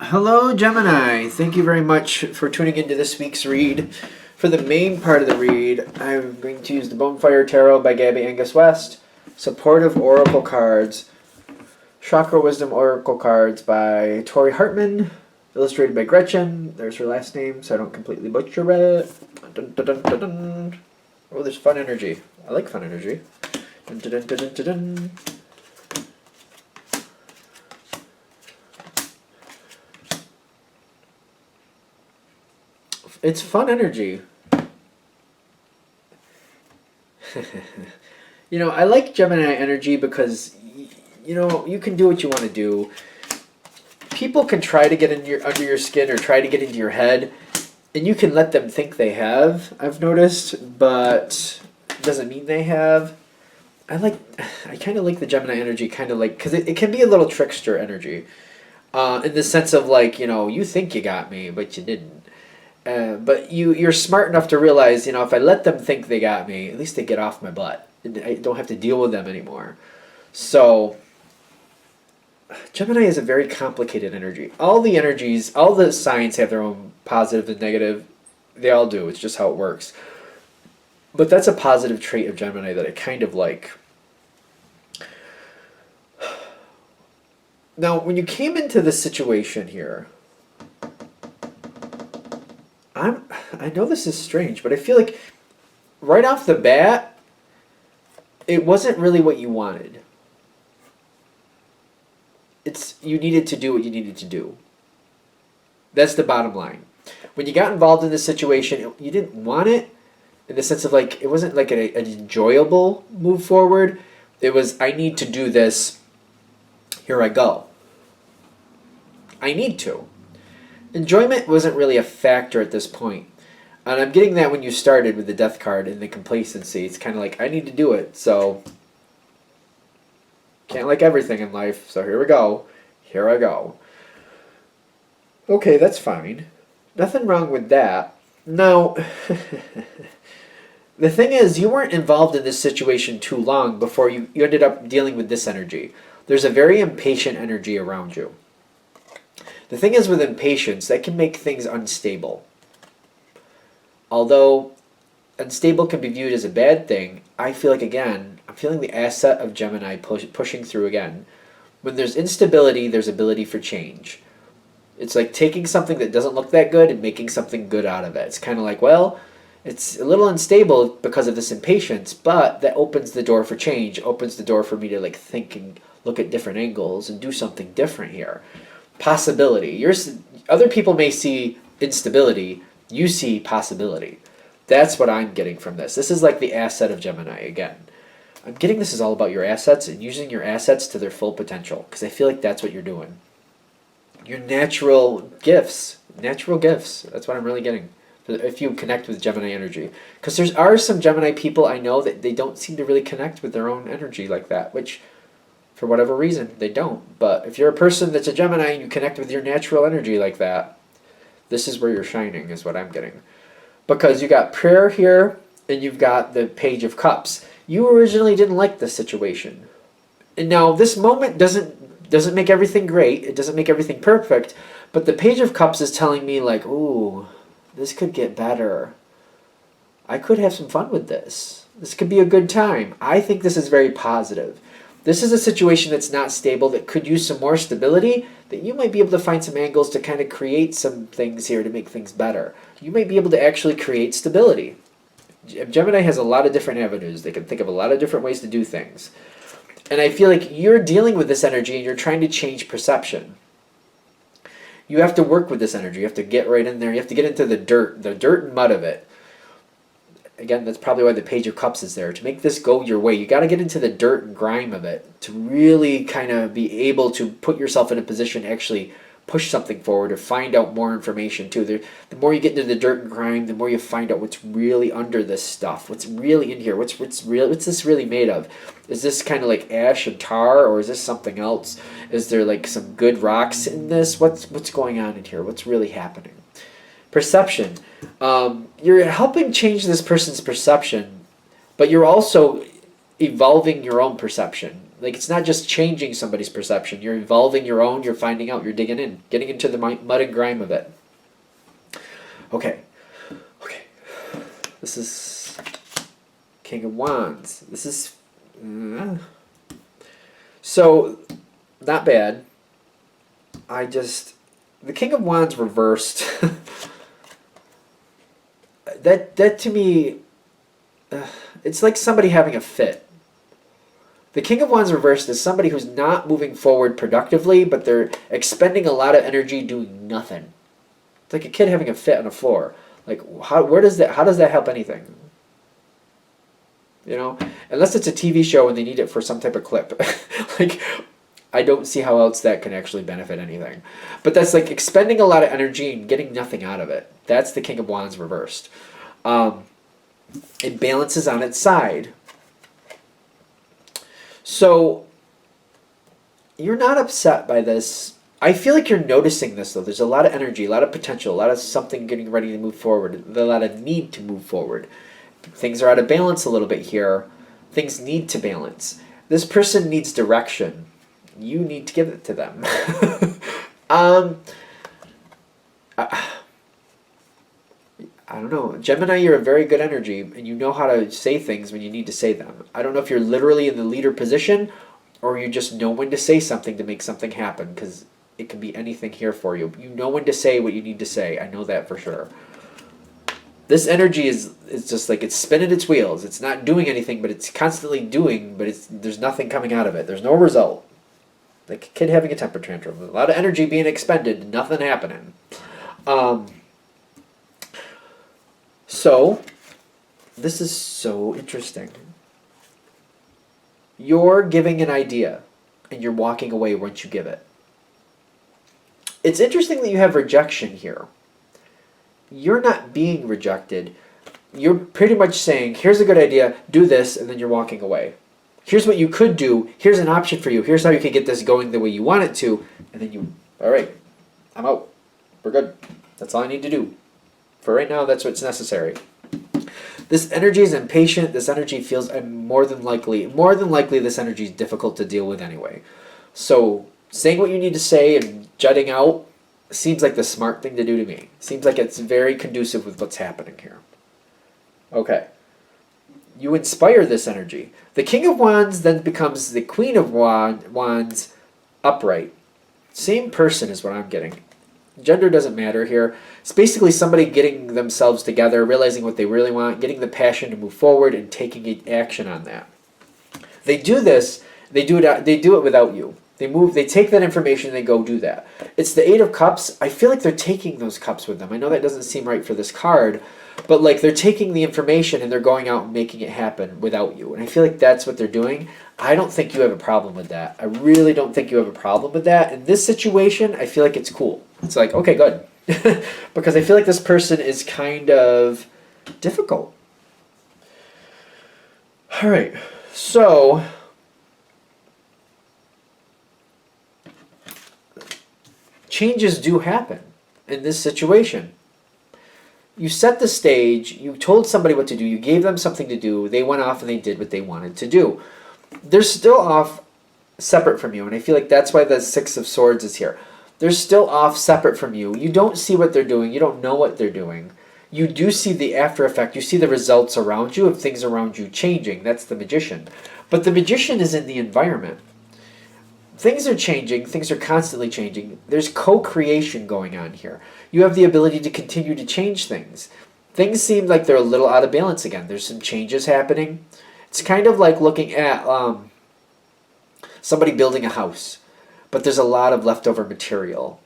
Hello, Gemini. Thank you very much for tuning into this week's read. For the main part of the read, I'm going to use the Bonefire Tarot by Gabby Angus West, Supportive Oracle Cards, Chakra Wisdom Oracle Cards by Tori Hartman, illustrated by Gretchen. There's her last name, so I don't completely butcher it. Dun, dun, dun, dun, dun. Oh, there's fun energy. I like fun energy. Dun, dun, dun, dun, dun, dun. It's fun energy. I like Gemini energy because, you can do what you want to do. People can try to get under your skin or try to get into your head, and you can let them think they have, I've noticed, but it doesn't mean they have. I kind of like the Gemini energy, because it can be a little trickster energy, in the sense of you think you got me, but you didn't. But you're smart enough to realize, if I let them think they got me, at least they get off my butt. I don't have to deal with them anymore. So, Gemini is a very complicated energy. All the energies, all the signs have their own positive and negative. They all do. It's just how it works. But that's a positive trait of Gemini that I kind of like. Now, when you came into this situation here, I know this is strange, but I feel like right off the bat, it wasn't really what you wanted. You needed to do what you needed to do. That's the bottom line. When you got involved in this situation, you didn't want it in the sense of it wasn't like an enjoyable move forward. It was, I need to do this. Here I go. I need to. Enjoyment wasn't really a factor at this point. And I'm getting that when you started with the death card and the complacency. It's kind of like, I need to do it, so can't like everything in life, so here we go. Here I go. Okay, that's fine. Nothing wrong with that. Now, the thing is, you weren't involved in this situation too long before you ended up dealing with this energy. There's a very impatient energy around you. The thing is with impatience, that can make things unstable. Although unstable can be viewed as a bad thing, I feel like, again, I'm feeling the asset of Gemini pushing through again. When there's instability, there's ability for change. It's like taking something that doesn't look that good and making something good out of it. It's kind of like, well, it's a little unstable because of this impatience, but that opens the door for change, opens the door for me to think and look at different angles and do something different here. Possibility. Other people may see instability. You see possibility. That's what I'm getting from this. This is like the asset of Gemini again. I'm getting this is all about your assets and using your assets to their full potential, because I feel like that's what you're doing. Your natural gifts. Natural gifts. That's what I'm really getting if you connect with Gemini energy. Because there are some Gemini people I know that they don't seem to really connect with their own energy like that, which for whatever reason, they don't. But if you're a person that's a Gemini and you connect with your natural energy like that, this is where you're shining, is what I'm getting. Because you got prayer here, and you've got the Page of Cups. You originally didn't like this situation. And now, this moment doesn't make everything great. It doesn't make everything perfect. But the Page of Cups is telling me, ooh, this could get better. I could have some fun with this. This could be a good time. I think this is very positive. This is a situation that's not stable, that could use some more stability, that you might be able to find some angles to kind of create some things here to make things better. You might be able to actually create stability. Gemini has a lot of different avenues. They can think of a lot of different ways to do things. And I feel like you're dealing with this energy and you're trying to change perception. You have to work with this energy. You have to get right in there. You have to get into the dirt and mud of it. Again, that's probably why the Page of Cups is there. To make this go your way, you got to get into the dirt and grime of it to really kind of be able to put yourself in a position to actually push something forward or find out more information too. The more you get into the dirt and grime, the more you find out what's really under this stuff. What's really in here? What's this really made of? Is this kind of like ash and tar, or is this something else? Is there some good rocks in this? What's going on in here? What's really happening? Perception. You're helping change this person's perception, but you're also evolving your own perception. Like, it's not just changing somebody's perception. You're evolving your own. You're finding out. You're digging in, getting into the mud and grime of it. Okay. Okay. This is King of Wands. This is... so, not bad. The King of Wands reversed. that to me, it's like somebody having a fit. The King of Wands reversed is somebody who's not moving forward productively, but they're expending a lot of energy doing nothing. It's like a kid having a fit on the floor. Like, how does that help anything? You know, unless it's a TV show and they need it for some type of clip. Like, I don't see how else that can actually benefit anything. But that's like expending a lot of energy and getting nothing out of it. That's the King of Wands reversed. It balances on its side. So, you're not upset by this. I feel like you're noticing this, though. There's a lot of energy, a lot of potential, a lot of something getting ready to move forward, a lot of need to move forward. Things are out of balance a little bit here. Things need to balance. This person needs direction. You need to give it to them. I don't know. Gemini, you're a very good energy, and you know how to say things when you need to say them. I don't know if you're literally in the leader position, or you just know when to say something to make something happen, because it can be anything here for you. You know when to say what you need to say. I know that for sure. This energy is just like it's spinning its wheels. It's not doing anything, but it's constantly doing, but there's nothing coming out of it. There's no result. Like a kid having a temper tantrum. A lot of energy being expended, nothing happening. So, this is so interesting. You're giving an idea, and you're walking away once you give it. It's interesting that you have rejection here. You're not being rejected. You're pretty much saying, here's a good idea, do this, and then you're walking away. Here's what you could do. Here's an option for you. Here's how you can get this going the way you want it to. And then all right, I'm out. We're good. That's all I need to do. For right now, that's what's necessary. This energy is impatient. This energy feels more than likely this energy is difficult to deal with anyway. So saying what you need to say and jutting out seems like the smart thing to do to me. Seems like it's very conducive with what's happening here. Okay. You inspire this energy. The King of Wands then becomes the Queen of Wands upright. Same person is what I'm getting. Gender doesn't matter here. It's basically somebody getting themselves together, realizing what they really want, getting the passion to move forward, and taking action on that. They do this. They do it without you. They take that information and they go do that. It's the Eight of Cups. I feel like they're taking those cups with them. I know that doesn't seem right for this card, but like they're taking the information and they're going out and making it happen without you. And I feel like that's what they're doing. I don't think you have a problem with that. I really don't think you have a problem with that. In this situation, I feel like it's cool. It's like, okay, good. Because I feel like this person is kind of difficult. All right. So changes do happen in this situation. You set the stage, you told somebody what to do, you gave them something to do, they went off and they did what they wanted to do. They're still off separate from you, and I feel like that's why the Six of Swords is here. They're still off separate from you. You don't see what they're doing, you don't know what they're doing. You do see the after effect, you see the results around you of things around you changing. That's the Magician. But the Magician is in the environment. Things are changing. Things are constantly changing. There's co-creation going on here. You have the ability to continue to change things. Things seem like they're a little out of balance again. There's some changes happening. It's kind of like looking at somebody building a house, but there's a lot of leftover material.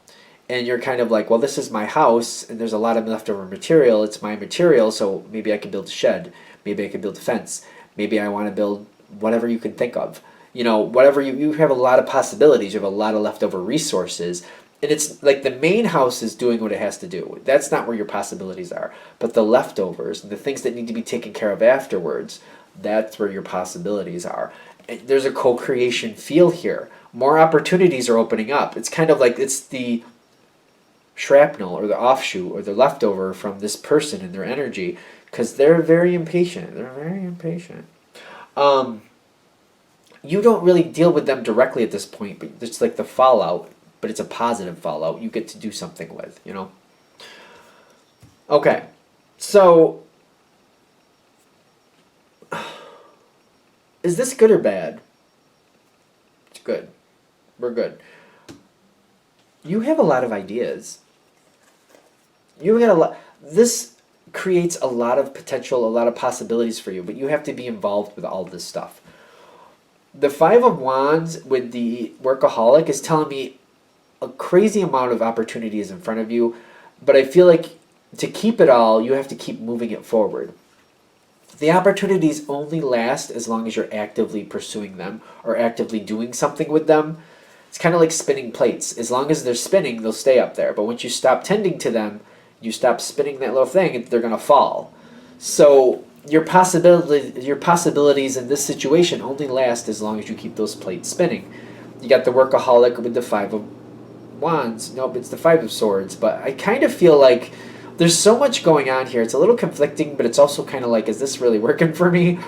And you're kind of like, well, this is my house, and there's a lot of leftover material. It's my material, so maybe I can build a shed. Maybe I can build a fence. Maybe I want to build whatever you can think of. You know, whatever you have a lot of possibilities. You have a lot of leftover resources. And it's like the main house is doing what it has to do. That's not where your possibilities are. But the leftovers, the things that need to be taken care of afterwards, that's where your possibilities are. And there's a co-creation feel here. More opportunities are opening up. It's kind of like it's the shrapnel or the offshoot or the leftover from this person and their energy, because they're very impatient. They're very impatient. you don't really deal with them directly at this point, but it's like the fallout, but it's a positive fallout you get to do something with, you know? Okay, so is this good or bad? It's good. We're good. You have a lot of ideas. You get a lot. This creates a lot of potential, a lot of possibilities for you, but you have to be involved with all this stuff. The Five of Wands with the workaholic is telling me a crazy amount of opportunities in front of you, but I feel like to keep it all, you have to keep moving it forward. The opportunities only last as long as you're actively pursuing them or actively doing something with them. It's kind of like spinning plates. As long as they're spinning, they'll stay up there. But once you stop tending to them, you stop spinning that little thing, they're going to fall. So your possibilities in this situation only last as long as you keep those plates spinning. You got the workaholic with the Five of Wands. Nope, it's the Five of Swords. But I kind of feel like there's so much going on here. It's a little conflicting, but it's also kind of like, is this really working for me?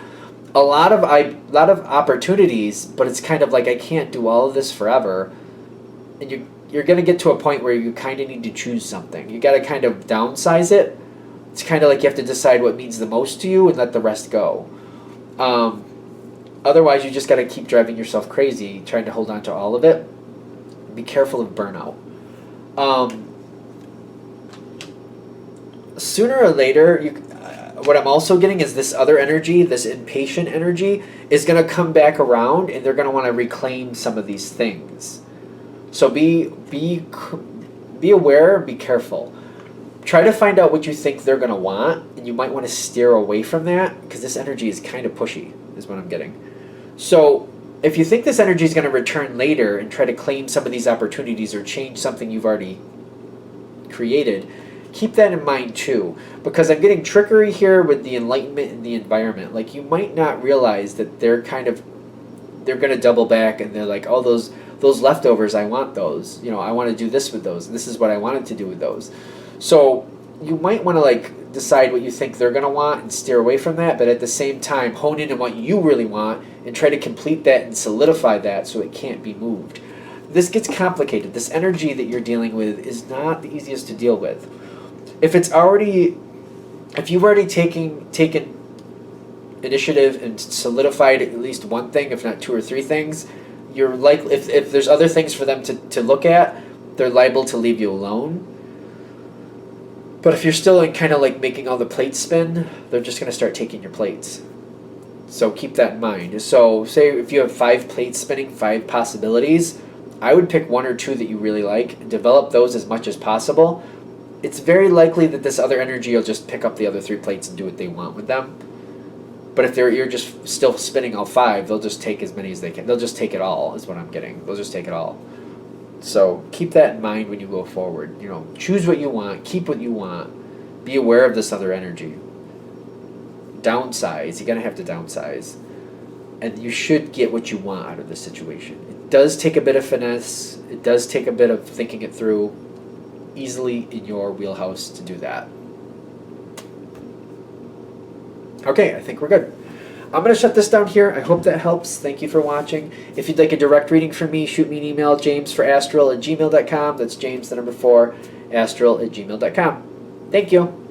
A lot of opportunities, but it's kind of like I can't do all of this forever. And you're going to get to a point where you kind of need to choose something. You got to kind of downsize it. It's kind of like you have to decide what means the most to you and let the rest go. Otherwise, you just got to keep driving yourself crazy, trying to hold on to all of it. Be careful of burnout. Sooner or later, what I'm also getting is this other energy, this impatient energy, is going to come back around, and they're going to want to reclaim some of these things. So be aware, be careful. Try to find out what you think they're going to want, and you might want to steer away from that, because this energy is kind of pushy, is what I'm getting. So if you think this energy is going to return later and try to claim some of these opportunities or change something you've already created, keep that in mind too, because I'm getting trickery here with the enlightenment and the environment. Like, you might not realize that they're going to double back, and they're like, oh, those leftovers, I want those. You know, I want to do this with those. This is what I wanted to do with those. So you might want to like decide what you think they're going to want and steer away from that, but at the same time hone in on what you really want and try to complete that and solidify that so it can't be moved. This gets complicated. This energy that you're dealing with is not the easiest to deal with. If you've already taken initiative and solidified at least one thing, if not two or three things, you're likely, if there's other things for them to look at, they're liable to leave you alone. But if you're still in kind of like making all the plates spin, they're just going to start taking your plates. So keep that in mind. So say if you have 5 plates spinning, 5 possibilities, I would pick 1 or 2 that you really like and develop those as much as possible. It's very likely that this other energy will just pick up the other 3 plates and do what they want with them. But if you're just still spinning all 5, they'll just take as many as they can. They'll just take it all, is what I'm getting. They'll just take it all. So keep that in mind when you go forward. You know, choose what you want, keep what you want, be aware of this other energy. Downsize. You're going to have to downsize. And you should get what you want out of this situation. It does take a bit of finesse. It does take a bit of thinking it through. Easily in your wheelhouse to do that. Okay, I think we're good. I'm going to shut this down here. I hope that helps. Thank you for watching. If you'd like a direct reading from me, shoot me an email, jamesforastral@gmail.com. That's James, the number 4, astral@gmail.com. Thank you.